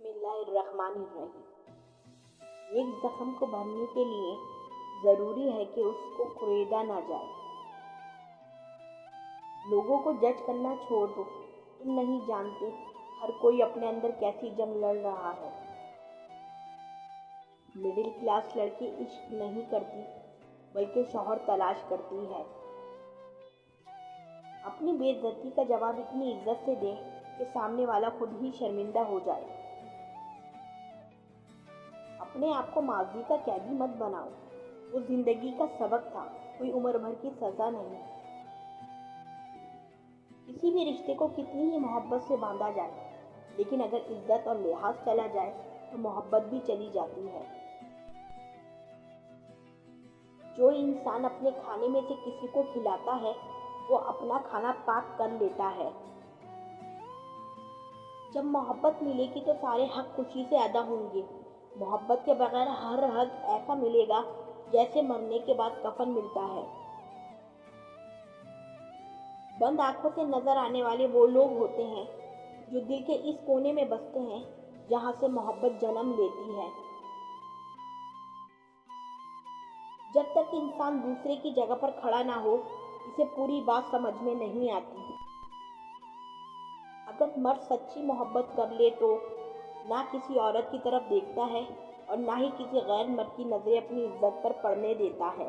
बिस्मिल्लाहिर्रहमानिर्रहीम। एक जख्म को भरने के लिए ज़रूरी है कि उसको कुरेदा ना जाए। लोगों को जज करना छोड़ दो। तुम नहीं जानते हर कोई अपने अंदर कैसी जंग लड़ रहा है। मिडिल क्लास लड़की इश्क नहीं करती बल्कि शौहर तलाश करती है। अपनी बेइज्जती का जवाब इतनी इज्जत से दे कि सामने वाला खुद ही शर्मिंदा हो जाए। अपने आप को माजी का कैदी मत बनाओ। वो जिंदगी का सबक था, कोई उम्र भर की सजा नहीं। किसी भी रिश्ते को कितनी ही मोहब्बत से बांधा जाए, लेकिन अगर इज्जत और लिहाज चला जाए तो मोहब्बत भी चली जाती है। जो इंसान अपने खाने में से किसी को खिलाता है वो अपना खाना पाक कर लेता है। जब मोहब्बत मिलेगी तो सारे हक खुशी से अदा होंगे। मोहब्बत के बगैर हर हक ऐसा मिलेगा जैसे मरने के बाद कफन मिलता है। बंद आंखों से नजर आने वाले वो लोग होते हैं जो दिल के इस कोने में बसते हैं जहां से मोहब्बत जन्म लेती है। जब तक इंसान दूसरे की जगह पर खड़ा ना हो, इसे पूरी बात समझ में नहीं आती। अगर मर्द सच्ची मोहब्बत कर ले तो ना किसी औरत की तरफ देखता है और ना ही किसी गैर मर्द की नजरें अपनी इज्जत पर पड़ने देता है।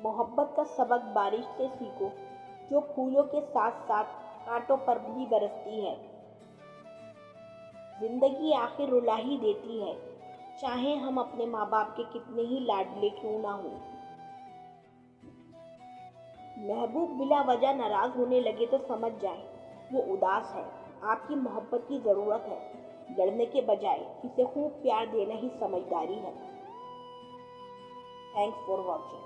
मोहब्बत का सबक बारिश से सीखो, जो फूलों के साथ साथ कांटों पर भी बरसती है। जिंदगी आखिर रुला ही देती है, चाहे हम अपने माँ बाप के कितने ही लाडले क्यों ना हो। महबूब बिला वजह नाराज होने लगे तो समझ जाएं, वो उदास है। आपकी मोहब्बत की जरूरत है। लड़ने के बजाय इसे खूब प्यार देना ही समझदारी है। Thanks for watching.